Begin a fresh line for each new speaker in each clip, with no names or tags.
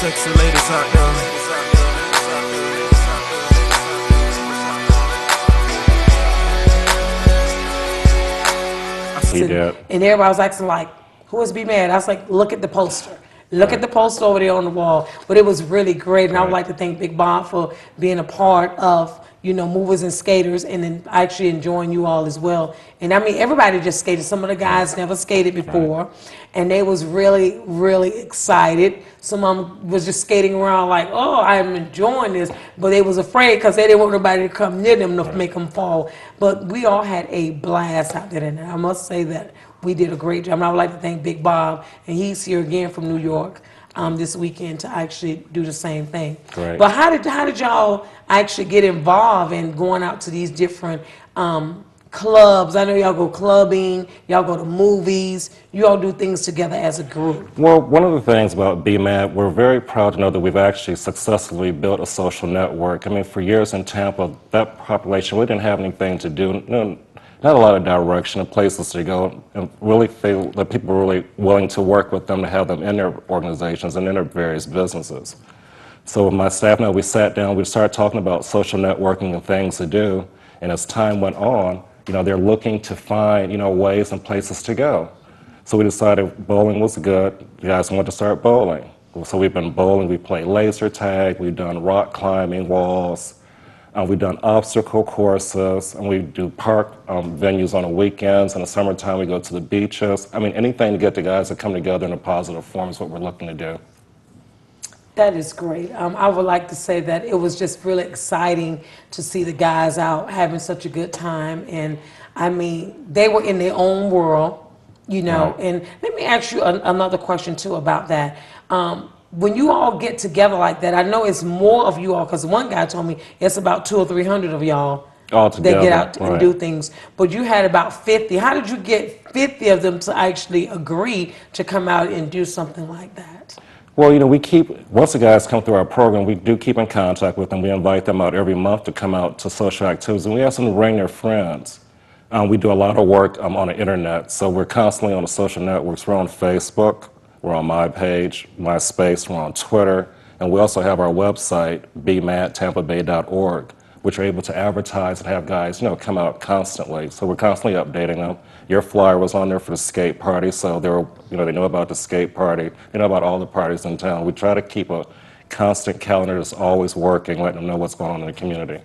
sexy ladies out there.
He did.
And everybody was asking like, who is Be Mad? I was like, look at the poster. Look at the poster over there on the wall. But it was really great, and I would like to thank Big Bob for being a part of, you know, movers and skaters, and then actually enjoying you all as well. And I mean, everybody just skated. Some of the guys never skated before, and they was really, really excited. Some of them was just skating around like, oh, I'm enjoying this, but they was afraid because they didn't want nobody to come near them to make them fall. But we all had a blast out there, and I must say that we did a great job. And I would like to thank Big Bob, and he's here again from New York this weekend to actually do the same thing.
Great.
But how did y'all actually get involved in going out to these different clubs? I know y'all go clubbing, y'all go to movies, you all do things together as a group.
Well, one of the things about BMAD, we're very proud to know that we've actually successfully built a social network. I mean, for years in Tampa, that population, we didn't have anything to do. Not a lot of direction and places to go, and really feel that people were really willing to work with them to have them in their organizations and in their various businesses. So with my staff now, we sat down, we started talking about social networking and things to do, and as time went on, you know, they're looking to find, you know, ways and places to go. So we decided bowling was good. You guys wanted to start bowling. So we've been bowling, we play laser tag, we've done rock climbing walls, we've done obstacle courses, and we do park venues on the weekends. In the summertime, we go to the beaches. I mean, anything to get the guys to come together in a positive form is what we're looking to do.
That is great. I would like to say that it was just really exciting to see the guys out having such a good time. And I mean, they were in their own world, you know. And let me ask you another question too about that. When you all get together like that, I know it's more of you all, because one guy told me it's about 200 or 300 of y'all
all together,
that get out and do things. But you had about 50. How did you get 50 of them to actually agree to come out and do something like that?
Well, you know, once the guys come through our program, we do keep in contact with them. We invite them out every month to come out to social activities, and we ask them to bring their friends. We do a lot of work on the internet, so we're constantly on the social networks. We're on Facebook, we're on my page, MySpace, we're on Twitter, and we also have our website, pt.1.mpg, which are able to advertise and have guys, you know, come out constantly. So we're constantly updating them. Your flyer was on there for the skate party, so they were, you know, they know about the skate party, they know about all the parties in town. We try to keep a constant calendar that's always working, letting them know what's going on in the community.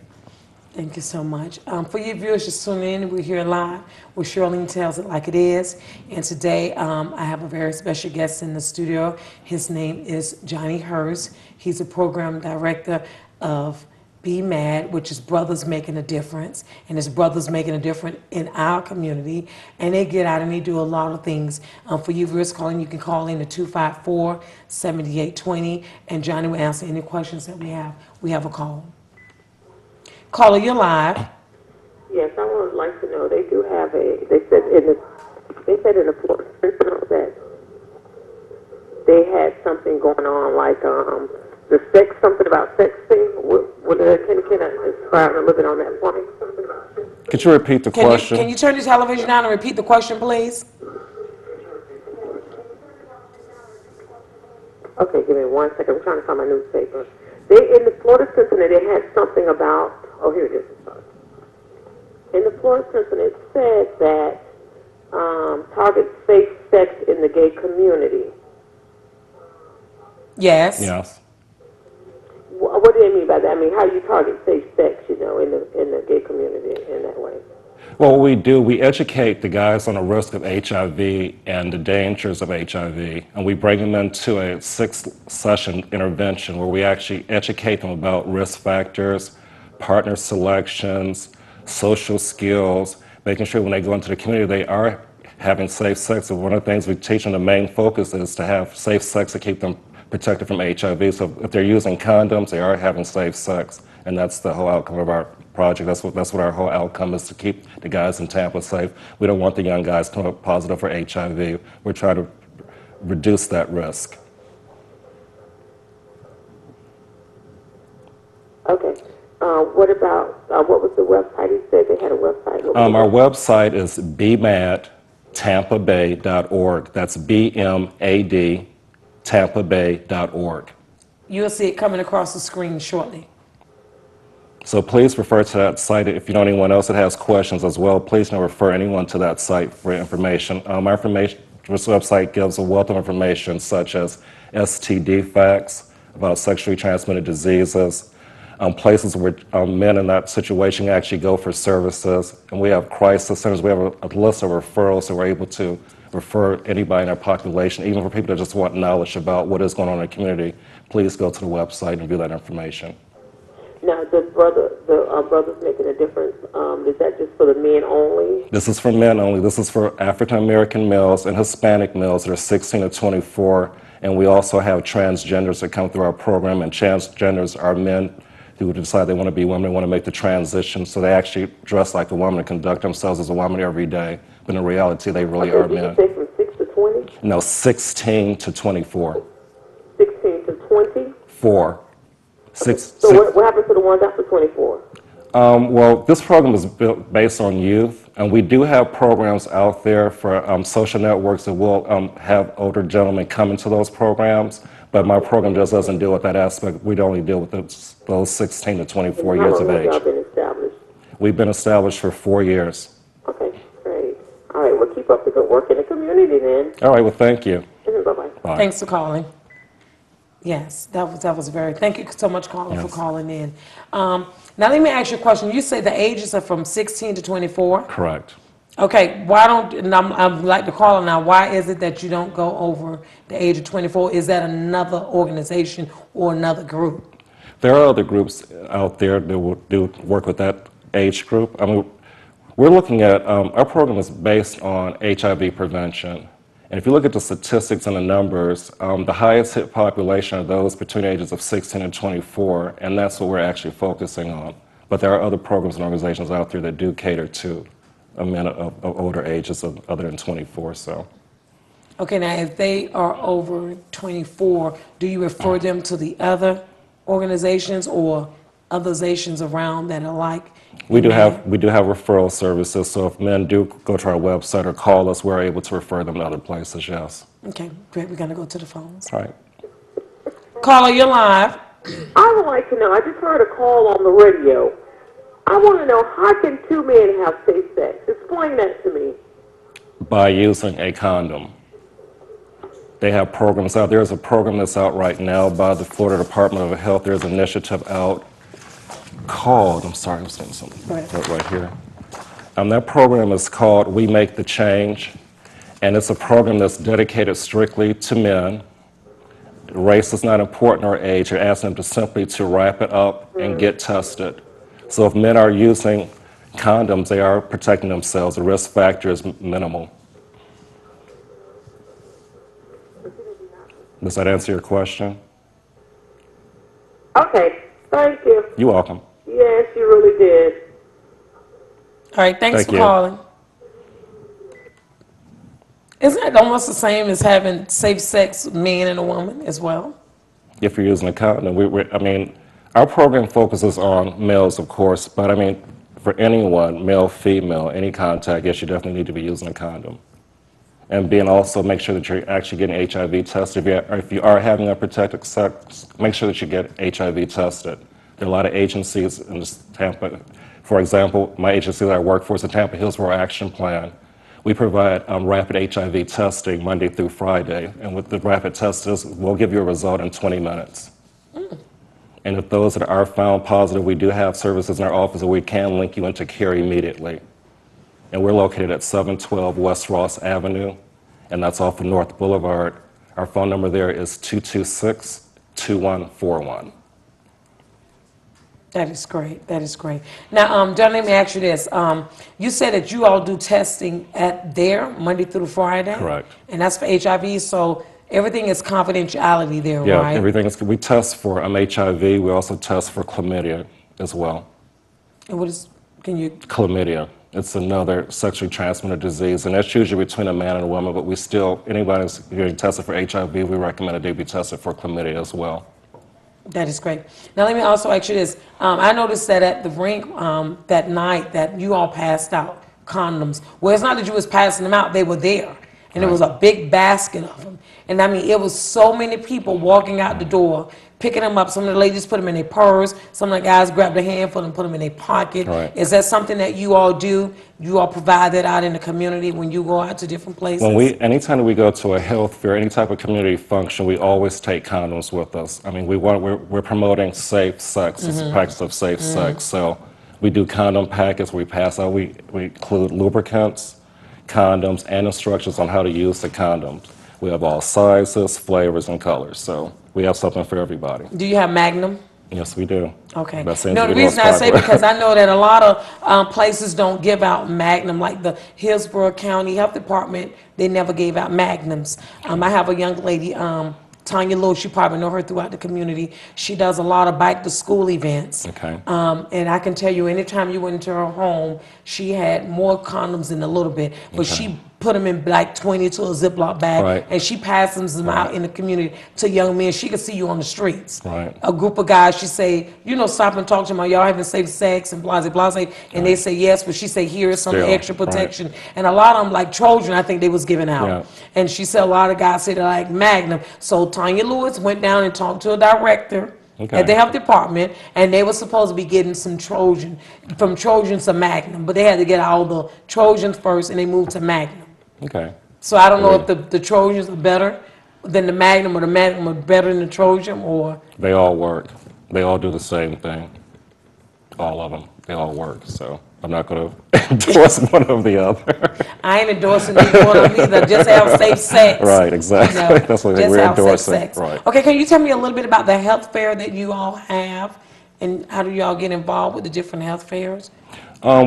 Thank you so much. For your viewers just tuning in, we're here live with Shirlene Tells It Like It Is. And today I have a very special guest in the studio. His name is Johnny Hurst. He's a program director of Be Mad, which is Brothers Making a Difference. And it's Brothers Making a Difference in our community. And they get out and they do a lot of things. For you viewers calling, you can call in to 254-7820. And Johnny will answer any questions that we have. We have a call. Caller, you're live.
Yes, I would like to know. They do have they said in the Florida that they had something going on, like the sex, something about sexting. Can you describe a little bit on that for me?
Could you repeat the question?
Can you turn your television on and repeat the question, please?
Okay, give me 1 second. I'm trying to find my newspaper. In the Florida Sentinel, they had something about. Oh, here it is. In the Florida Sentinel, it said that target safe sex in the gay community.
Yes.
Yes.
What do they mean by that? I mean, how you target safe sex, you know, in the gay community in that way?
Well, what we do, we educate the guys on the risk of HIV and the dangers of HIV, and we bring them into a 6-session intervention where we actually educate them about risk factors, partner selections, social skills, making sure when they go into the community they are having safe sex. And one of the things we teach them, the main focus is to have safe sex to keep them protected from HIV. So if they're using condoms, they are having safe sex, and that's the whole outcome of our project. That's what our whole outcome is, to keep the guys in Tampa safe. We don't want the young guys to come up positive for HIV. We're trying to reduce that risk.
Okay. What about, what was the website? He said they had a website.
Our website is bmadtampabay.org. That's BMAD, tampabay.org.
You'll see it coming across the screen shortly.
So please refer to that site. If you know anyone else that has questions as well, please don't refer anyone to that site for information. This website gives a wealth of information such as STD facts about sexually transmitted diseases, places where men in that situation actually go for services, and we have crisis centers. We have a list of referrals, so we're able to refer anybody in our population, even for people that just want knowledge about what is going on in the community. Please go to the website and view that information.
Now, the brothers making a difference, is that just for the men only?
This is for men only. This is for African American males and Hispanic males that are 16 to 24. And we also have transgenders that come through our program. And transgenders are men who decide they want to be women, they want to make the transition. So they actually dress like a woman and conduct themselves as a woman every day. But in reality, they really are men.
Did you say from 6 to 20?
No, 16 to 24.
16 to 20?
4.
So what happens to the ones after 24?
Well, this program is built based on youth, and we do have programs out there for social networks that will have older gentlemen come into those programs, but my program just doesn't deal with that aspect. We only deal with those 16 to 24 years of age.
How long have y'all been established?
We've been established for 4 years.
Okay, great. All right, well, keep up the good work in the community then.
All right, well, thank you.
Bye-bye.
Bye.
Thanks for calling. Yes, that was very, thank you so much, Carla, for calling in. Now, let me ask you a question. You say the ages are from 16 to 24?
Correct.
Okay, why don't, and I'm like to call now, why is it that you don't go over the age of 24? Is that another organization or another group?
There are other groups out there that will do work with that age group. I mean, we're looking at, our program is based on HIV prevention. And if you look at the statistics and the numbers, the highest hit population are those between the ages of 16 and 24, and that's what we're actually focusing on. But there are other programs and organizations out there that do cater to men of older ages other than 24. So.
Okay, now if they are over 24, do you refer them to the other organizations or organizations around that are like?
We do have referral services, so if men do go to our website or call us, we're able to refer them to other places, yes.
Okay, great. We're going to go to the phones.
All right.
Caller, you're live.
I would like to know, I just heard a call on the radio. I want to know, how can two men have safe sex? Explain that to me.
By using a condom. They have programs out. There's a program that's out right now by the Florida Department of Health. There's an initiative out called, I'm sorry, I'm saying something right here. That program is called We Make the Change, and it's a program that's dedicated strictly to men. Race is not important or age. You're asking them to simply to wrap it up and get tested. So if men are using condoms, they are protecting themselves. The risk factor is minimal. Does that answer your question?
Okay, thank you.
You're welcome.
Yes, you really did.
All right, thanks
Thank
for
you.
calling. Isn't it almost the same as having safe sex, man and a woman as well?
If you're using a condom, I mean, our program focuses on males, of course, but I mean, for anyone, male, female, any contact, yes, you definitely need to be using a condom. And also make sure that you're actually getting HIV tested. If you are having unprotected sex, make sure that you get HIV tested. There are a lot of agencies in Tampa. For example, my agency that I work for is the Tampa Hillsborough Action Plan. We provide rapid HIV testing Monday through Friday. And with the rapid tests, we'll give you a result in 20 minutes. And if those that are found positive, we do have services in our office where we can link you into care immediately. And we're located at 712 West Ross Avenue, and that's off of North Boulevard. Our phone number there is 226-2141.
That is great. That is great. Now, John, let me ask you this. You said that you all do testing at there Monday through Friday?
Correct.
And that's for HIV, so everything is confidentiality there,
Yeah,
right?
everything is. We test for HIV. We also test for chlamydia as well.
And what is, can you?
Chlamydia. It's another sexually transmitted disease, and that's usually between a man and a woman, but we still, anybody who's getting tested for HIV, we recommend that they be tested for chlamydia as well.
That is great. Now, let me also ask you this. I noticed that at the rink that night that you all passed out condoms. Well, it's not that you was passing them out, they were there. and it was a big basket of them. And I mean, it was so many people walking out the door, picking them up. Some of the ladies put them in their purse. Some of the guys grabbed a handful and put them in their pocket.
Right.
Is that something that you all do? You all provide that out in the community when you go out to different places?
Anytime we go to a health fair, any type of community function, we always take condoms with us. I mean, we're promoting safe sex, it's the practice of safe sex. So we do condom packets we pass out. We include lubricants, condoms, and instructions on how to use the condoms. We have all sizes, flavors, and colors. So we have something for everybody.
Do you have Magnum?
Yes, we do.
Okay.
That seems
No,
to
the
be most
reason I say
popular.
because I know that a lot of places don't give out Magnum, like the Hillsborough County Health Department, they never gave out Magnums. I have a young lady, Tanya Lewis, you probably know her throughout the community. She does a lot of bike to school events.
Okay.
And I can tell you, anytime you went into her home, she had more condoms than a little bit, but she put them in like 20 to a Ziploc bag,
Right.
and she passes them out in the community to young men. She could see you on the streets.
Right.
A group of guys, she say, stop and talk to them. Are y'all having safe sex and blase, blase? And they say yes, but she say, here is some
Still,
extra protection. And a lot of them, like Trojan, I think they was giving out.
Yeah.
And she said a lot of guys say they like Magnum. So Tanya Lewis went down and talked to a director at the health department, and they were supposed to be getting some Trojan, from Trojan to Magnum, but they had to get all the Trojans first, and they moved to Magnum.
Okay.
So I don't know if the Trojans are better than the Magnum, or the Magnum are better than the Trojan, or...
They all work. They all do the same thing. All of them. They all work. So I'm not going to endorse one of the other.
I ain't endorsing either one of them either. Just have safe sex.
Right, exactly. That's what
just
we're
have
endorsing.
Safe sex.
Right.
Okay, can you tell me a little bit about the health fair that you all have, and how do y'all get involved with the different health fairs?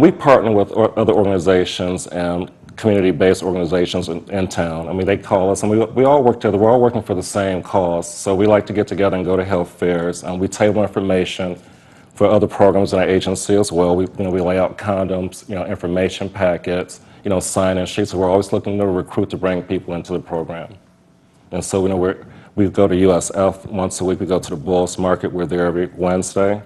We partner with other organizations and community-based organizations in town. I mean, they call us, and we all work together. We're all working for the same cause. So we like to get together and go to health fairs, and we table information for other programs in our agency as well. We lay out condoms, information packets, sign-in sheets. So we're always looking to recruit to bring people into the program. And so we go to USF once a week. We go to the Bulls Market. We're there every Wednesday.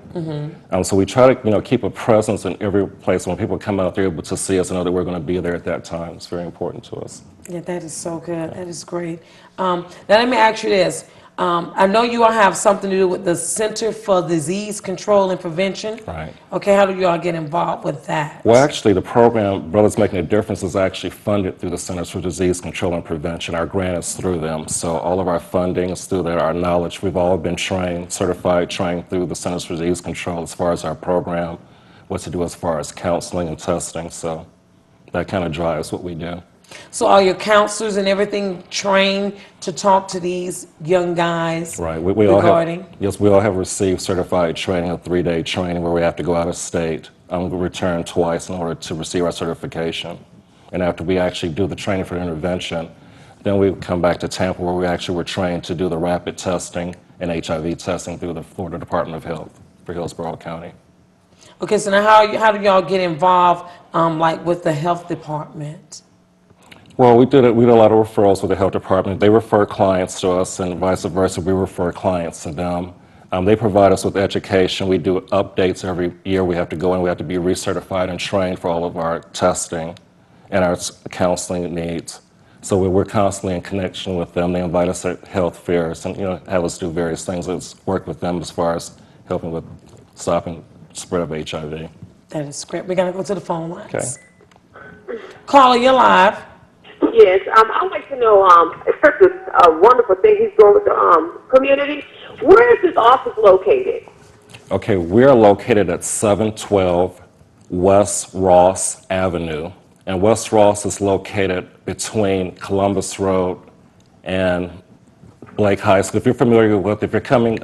So we try to keep a presence in every place. When people come out, they're able to see us and know that we're going to be there at that time. It's very important to us.
Yeah, that is so good. That is great. Now let me ask you this. I know you all have something to do with the Center for Disease Control and Prevention.
Right.
Okay, how do you all get involved with that?
Well, actually, the program, Brothers Making a Difference, is actually funded through the Centers for Disease Control and Prevention. Our grant is through them. So all of our funding is through there. Our knowledge, we've all been certified, trained through the Centers for Disease Control as far as our program, what to do as far as counseling and testing. So that kind of drives what we do.
So are your counselors and everything trained to talk to these young guys?
Right.
We
all have received certified training, a 3-day training where we have to go out of state, return twice in order to receive our certification. And after we actually do the training for intervention, then we come back to Tampa where we actually were trained to do the rapid testing and HIV testing through the Florida Department of Health for Hillsborough County.
Okay, so now how do y'all get involved like with the health department?
Well, we did a lot of referrals with the health department. They refer clients to us, and vice versa. We refer clients to them. They provide us with education. We do updates every year. We have to go in. We have to be recertified and trained for all of our testing and our counseling needs. So we're constantly in connection with them. They invite us at health fairs and have us do various things. Let's work with them as far as helping with stopping the spread of HIV.
That is great. We're gonna go to the phone lines.
Okay.
Caller, you're live.
Yes, I'd like to know, it's such a wonderful thing he's doing with the community. Where is his office located?
Okay, we're located at 712 West Ross Avenue. And West Ross is located between Columbus Road and Blake High School. If you're familiar with, if you're coming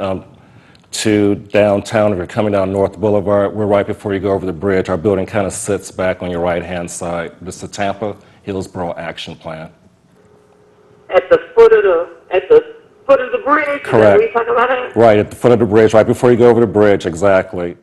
to downtown, if you're coming down North Boulevard, we're right before you go over the bridge. Our building kind of sits back on your right-hand side. This is the Tampa Hillsborough Action Plan.
At the foot of the bridge?
Correct.
Is that what you're talking about?
Right, at the foot of the bridge, right before you go over the bridge, exactly.